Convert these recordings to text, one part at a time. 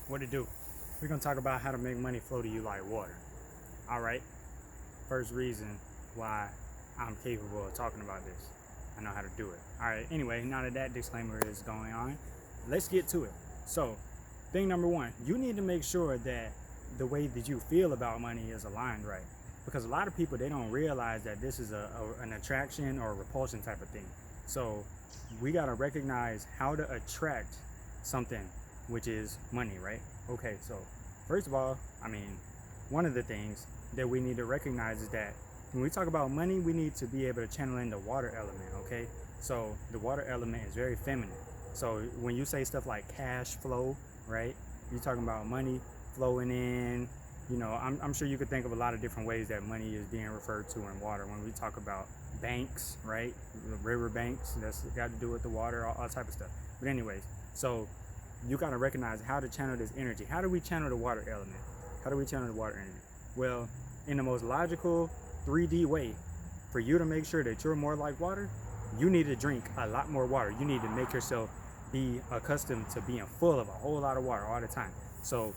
What to do? We're gonna talk about how to make money flow to you like water. All right. First reason why I'm capable of talking about this. I know how to do it. All right. Anyway, now that that disclaimer is going on, let's get to it. So, thing number one, you need to make sure that the way that you feel about money is aligned right. Because a lot of people they don't realize that this is an attraction or a repulsion type of thing. So we gotta recognize how to attract something, which is money, right? Okay, so first of all, one of the things that we need to recognize is that when we talk about money, we need to be able to channel in the water element, okay? So the water element is very feminine. So when you say stuff like cash flow, right? You're talking about money flowing in. I'm sure you could think of a lot of different ways that money is being referred to in water. When we talk about banks, right? River banks, that's got to do with the water, all type of stuff. But anyways, so you got to recognize how to channel this energy. How do we channel the water element? How do we channel the water energy? Well, in the most logical 3D way, for you to make sure that you're more like water, you need to drink a lot more water. You need to make yourself be accustomed to being full of a whole lot of water all the time. So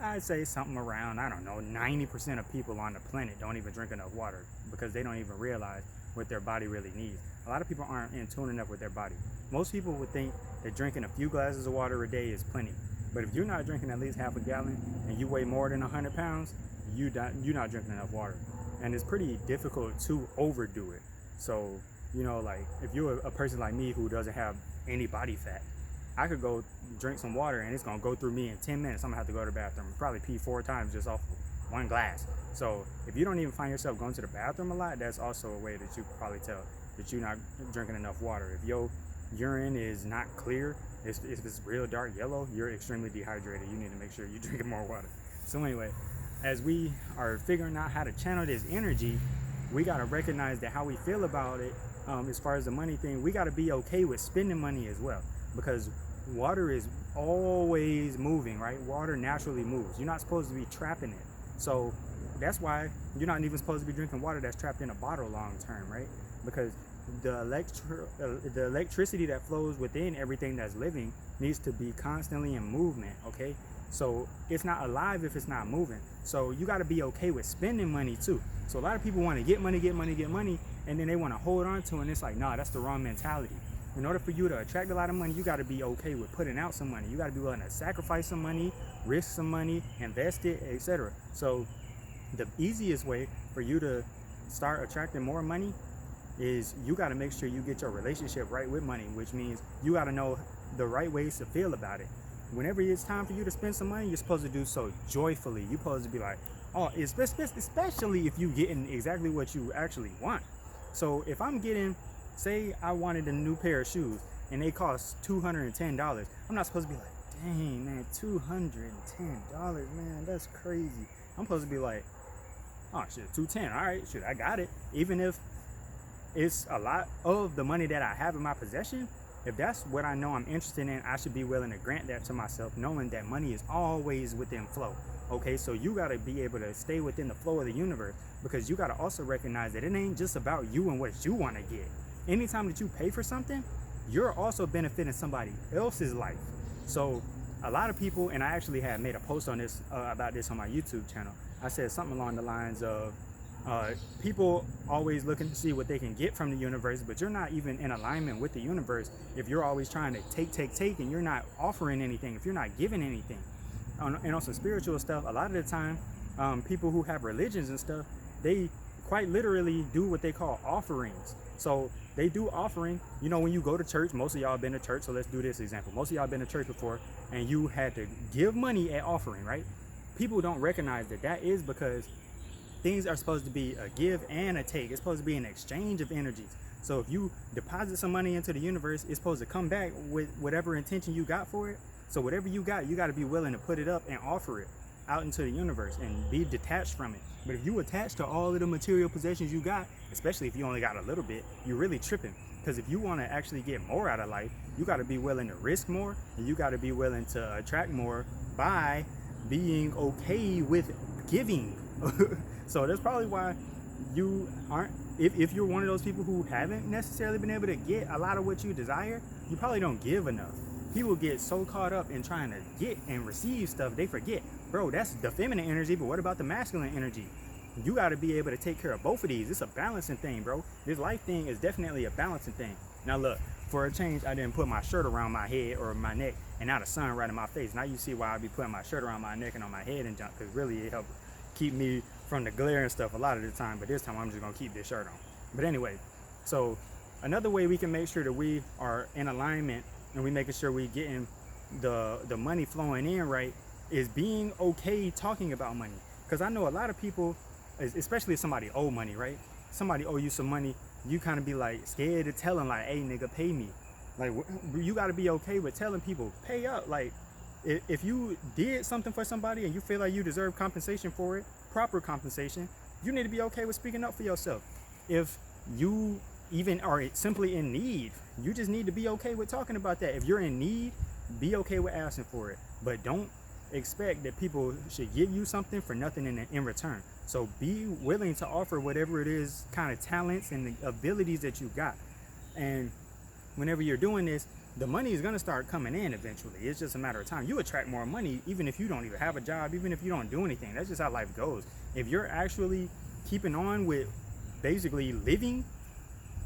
I'd say something around, I don't know, 90% of people on the planet don't even drink enough water because they don't even realize what their body really needs. A lot of people aren't in tune enough with their body. Most people would think that drinking a few glasses of water a day is plenty. But if you're not drinking at least half a gallon and you weigh more than 100 pounds, you're not drinking enough water. And it's pretty difficult to overdo it. So, like if you're a person like me who doesn't have any body fat, I could go drink some water and it's gonna go through me in 10 minutes. I'm gonna have to go to the bathroom, probably pee 4 times just off one glass. So if you don't even find yourself going to the bathroom a lot, that's also a way that you can probably tell that you're not drinking enough water. If your urine is not clear, if it's real dark yellow, you're extremely dehydrated. You need to make sure you're drinking more water. So anyway, as we are figuring out how to channel this energy, we gotta recognize that how we feel about it, as far as the money thing, we gotta be okay with spending money as well, because water is always moving, right? Water naturally moves. You're not supposed to be trapping it. So that's why you're not even supposed to be drinking water that's trapped in a bottle long term, right? Because the electricity that flows within everything that's living needs to be constantly in movement, okay? So it's not alive if it's not moving. So you got to be okay with spending money too. So a lot of people want to get money, and then they want to hold on to it, and it's like, nah, that's the wrong mentality. In order for you to attract a lot of money, you got to be okay with putting out some money. You got to be willing to sacrifice some money, risk some money, invest it, etc. So the easiest way for you to start attracting more money is you got to make sure you get your relationship right with money, which means you got to know the right ways to feel about it. Whenever it's time for you to spend some money, you're supposed to do so joyfully. You're supposed to be like, oh, especially if you're getting exactly what you actually want. So if I'm getting, say I wanted a new pair of shoes and they cost $210, I'm not supposed to be like, dang man, $210, man, that's crazy. I'm supposed to be like, oh shit, 210, all right, shit, I got it. Even if it's a lot of the money that I have in my possession, if that's what I know I'm interested in, I should be willing to grant that to myself, knowing that money is always within flow. Okay, so you got to be able to stay within the flow of the universe, because you got to also recognize that it ain't just about you and what you want to get. Anytime that you pay for something, you're also benefiting somebody else's life. So a lot of people, and I actually had made a post on this about this on my YouTube channel. I said something along the lines of, people always looking to see what they can get from the universe, but you're not even in alignment with the universe if you're always trying to take, and you're not offering anything, if you're not giving anything. And on some spiritual stuff, a lot of the time, people who have religions and stuff, they quite literally do what they call offerings. So they do offering, when you go to church, most of y'all been to church, so let's do this example. Most of y'all been to church before, and you had to give money at offering, right? People don't recognize that that is because things are supposed to be a give and a take. It's supposed to be an exchange of energies. So if you deposit some money into the universe, it's supposed to come back with whatever intention you got for it. So whatever you got to be willing to put it up and offer it out into the universe and be detached from it. But if you attach to all of the material possessions you got, especially if you only got a little bit, you're really tripping. Because if you want to actually get more out of life, you got to be willing to risk more, and you got to be willing to attract more by being okay with giving. So that's probably why you aren't, if you're one of those people who haven't necessarily been able to get a lot of what you desire, you probably don't give enough. People get so caught up in trying to get and receive stuff, they forget, bro, that's the feminine energy, but what about the masculine energy? You got to be able to take care of both of these. It's a balancing thing, bro. This life thing is definitely a balancing thing. Now look, for a change, I didn't put my shirt around my head or my neck, and now the sun right in my face. Now you see why I be putting my shirt around my neck and on my head and junk, because really it helps keep me from the glare and stuff a lot of the time, but this time I'm just gonna keep this shirt on. But anyway, so another way we can make sure that we are in alignment and we making sure we getting the money flowing in right is being okay talking about money. Because I know a lot of people, especially if somebody owe money, right? Somebody owe you some money, you kind of be like scared to tell them like, hey nigga, pay me. Like, you got to be okay with telling people, pay up. Like, if you did something for somebody and you feel like you deserve compensation for it, proper compensation, you need to be okay with speaking up for yourself. If you even are simply in need, you just need to be okay with talking about that. If you're in need, be okay with asking for it, but don't expect that people should give you something for nothing in return. So be willing to offer whatever it is, kind of talents and the abilities that you got. And whenever you're doing this, the money is going to start coming in eventually. It's just a matter of time. You attract more money even if you don't even have a job, even if you don't do anything. That's just how life goes. If you're actually keeping on with basically living,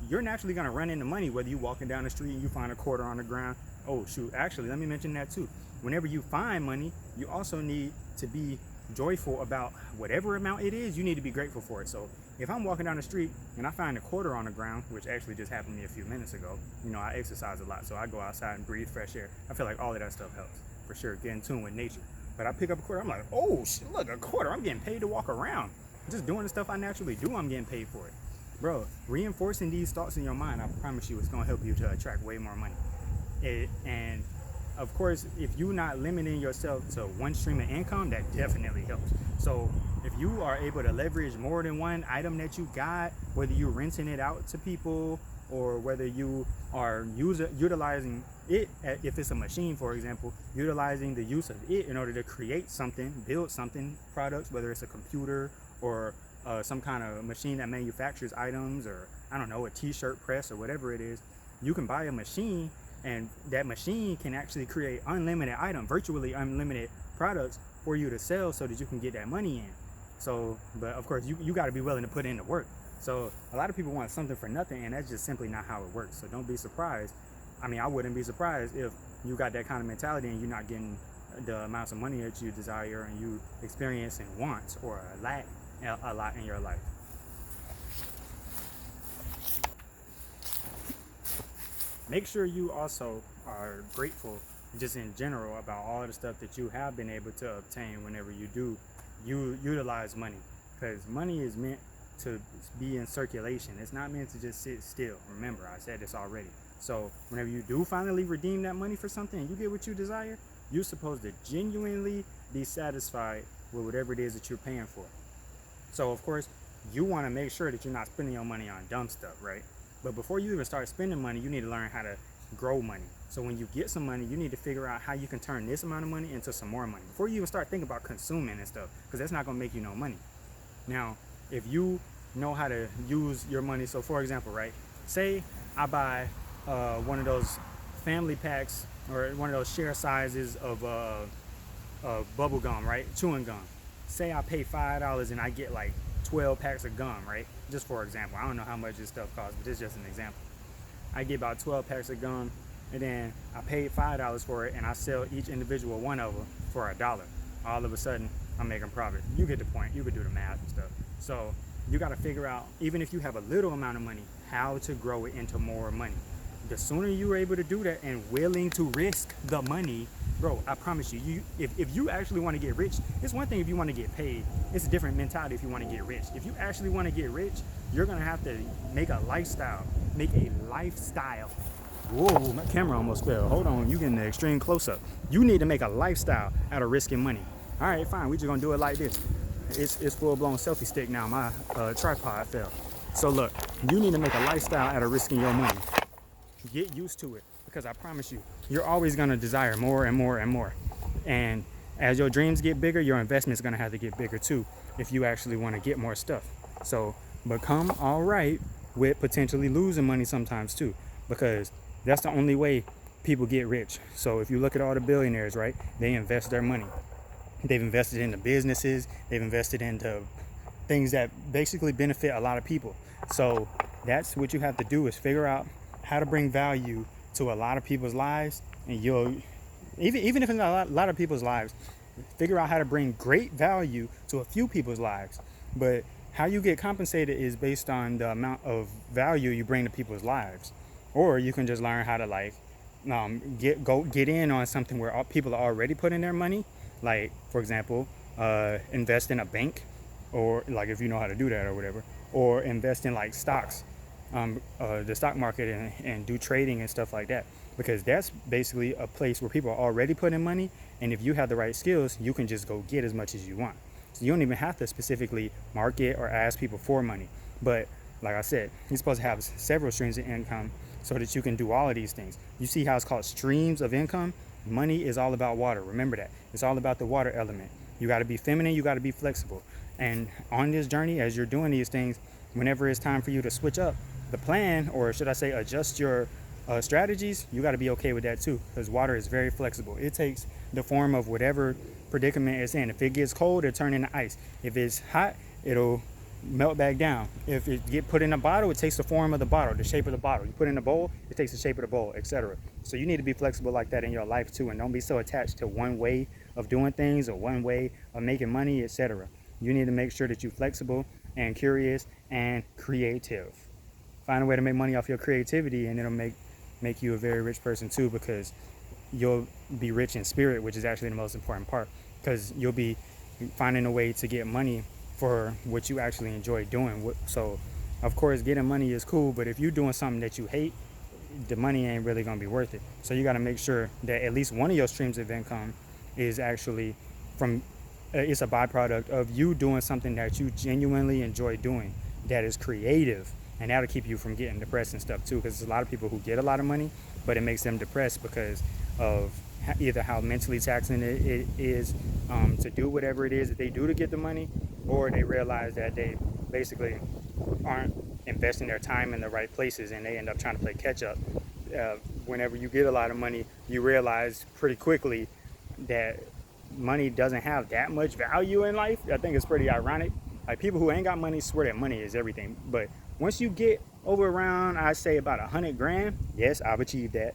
you're naturally going to run into money, whether you're walking down the street and you find a quarter on the ground. Oh shoot, actually, let me mention that too. Whenever you find money, you also need to be joyful about whatever amount it is. You need to be grateful for it. So if I'm walking down the street and I find a quarter on the ground, which actually just happened to me a few minutes ago, you know, I exercise a lot, so I go outside and breathe fresh air. I feel like all of that stuff helps for sure, get in tune with nature. But I pick up a quarter, I'm like, oh shit, look, a quarter, I'm getting paid to walk around. Just doing the stuff I naturally do, I'm getting paid for it. Bro, reinforcing these thoughts in your mind, I promise you, it's gonna help you to attract way more money. And of course, if you're not limiting yourself to one stream of income, that definitely helps. So if you are able to leverage more than one item that you got, whether you're renting it out to people or whether you are utilizing it, if it's a machine, for example, utilizing the use of it in order to create something, build something, products, whether it's a computer or some kind of machine that manufactures items, or I don't know, a t-shirt press or whatever it is, you can buy a machine, and that machine can actually create unlimited items, virtually unlimited products for you to sell so that you can get that money in. So, but of course, you got to be willing to put in the work. So a lot of people want something for nothing, and that's just simply not how it works. So don't be surprised. I mean, I wouldn't be surprised if you got that kind of mentality and you're not getting the amounts of money that you desire and you experiencing wants or lack a lot in your life. Make sure you also are grateful just in general about all the stuff that you have been able to obtain whenever you do utilize money, because money is meant to be in circulation. It's not meant to just sit still. Remember, I said this already. So whenever you do finally redeem that money for something and you get what you desire, you're supposed to genuinely be satisfied with whatever it is that you're paying for. So of course, you want to make sure that you're not spending your money on dumb stuff, right? But before you even start spending money, you need to learn how to grow money. So when you get some money, you need to figure out how you can turn this amount of money into some more money before you even start thinking about consuming and stuff, because that's not going to make you no money. Now, if you know how to use your money, so for example, right, say I buy one of those family packs or one of those share sizes of bubble gum, right, chewing gum. Say I pay $5 and I get like 12 packs of gum, right? Just for example, I don't know how much this stuff costs, but it's just an example. I get about 12 packs of gum, and then I paid $5 for it, and I sell each individual one of them for $1. All of a sudden, I'm making profit. You get the point. You could do the math and stuff. So you got to figure out, even if you have a little amount of money, how to grow it into more money. The sooner you're able to do that and willing to risk the money, bro, I promise you, if you actually want to get rich, it's one thing if you want to get paid. It's a different mentality if you want to get rich. If you actually want to get rich, you're going to have to make a lifestyle. Make a lifestyle. Whoa, my camera almost fell. Hold on, you getting the extreme close-up. You need to make a lifestyle out of risking money. All right, fine, we just going to do it like this. It's full-blown selfie stick now. My tripod fell. So look, you need to make a lifestyle out of risking your money. Get used to it, because I promise you, you're always going to desire more and more and more. And as your dreams get bigger, your investment's going to have to get bigger too if you actually want to get more stuff. So become all right with potentially losing money sometimes too, because that's the only way people get rich. So if you look at all the billionaires, right, they invest their money. They've invested into businesses. They've invested into things that basically benefit a lot of people. So that's what you have to do, is figure out how to bring value to a lot of people's lives, and you'll even if it's not a lot of people's lives, figure out how to bring great value to a few people's lives. But how you get compensated is based on the amount of value you bring to people's lives. Or you can just learn how to get in on something where people are already putting their money, like for example, invest in a bank, or like if you know how to do that or whatever, or invest in like stocks, the stock market, and do trading and stuff like that, because that's basically a place where people are already putting money, and if you have the right skills, you can just go get as much as you want. So you don't even have to specifically market or ask people for money. But like I said, you're supposed to have several streams of income so that you can do all of these things. You see how it's called streams of income? Money is all about water. Remember that. It's all about the water element. You got to be feminine. You got to be flexible. And on this journey, as you're doing these things, whenever it's time for you to switch up the plan, or should I say adjust your strategies, you got to be okay with that too, because water is very flexible. It takes the form of whatever predicament it's in. If it gets cold, it'll turn into ice. If it's hot, it'll melt back down. If it get put in a bottle, it takes the form of the bottle, the shape of the bottle. You put it in a bowl, it takes the shape of the bowl, etc. So you need to be flexible like that in your life too, and don't be so attached to one way of doing things or one way of making money, etc. You need to make sure that you're flexible and curious and creative. Find a way to make money off your creativity, and it'll make you a very rich person too, because you'll be rich in spirit, which is actually the most important part, because you'll be finding a way to get money for what you actually enjoy doing. So of course getting money is cool, but if you're doing something that you hate, the money ain't really going to be worth it. So you got to make sure that at least one of your streams of income is actually from it's a byproduct of you doing something that you genuinely enjoy doing, that is creative, and that'll keep you from getting depressed and stuff too, because there's a lot of people who get a lot of money but it makes them depressed because of either how mentally taxing it is to do whatever it is that they do to get the money, or they realize that they basically aren't investing their time in the right places and they end up trying to play catch up. Whenever you get a lot of money, you realize pretty quickly that money doesn't have that much value in life. I think it's pretty ironic. Like, people who ain't got money swear that money is everything, but once you get over around, I say about 100 grand, yes, I've achieved that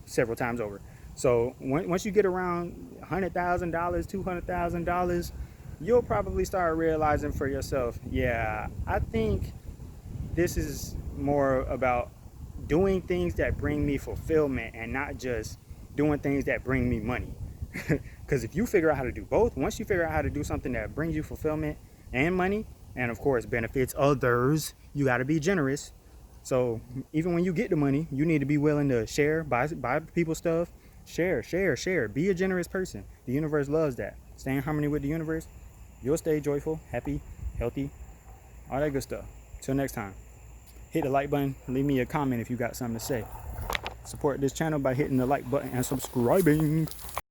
several times over. So once you get around $100,000, $200,000, you'll probably start realizing for yourself, yeah, I think this is more about doing things that bring me fulfillment and not just doing things that bring me money. Because if you figure out how to do both, once you figure out how to do something that brings you fulfillment and money, and of course benefits others, you got to be generous. So even when you get the money, you need to be willing to share, buy people stuff, share. Be a generous person. The universe loves that. Stay in harmony with the universe. You'll stay joyful, happy, healthy, all that good stuff. Till next time, hit the like button. Leave me a comment if you got something to say. Support this channel by hitting the like button and subscribing.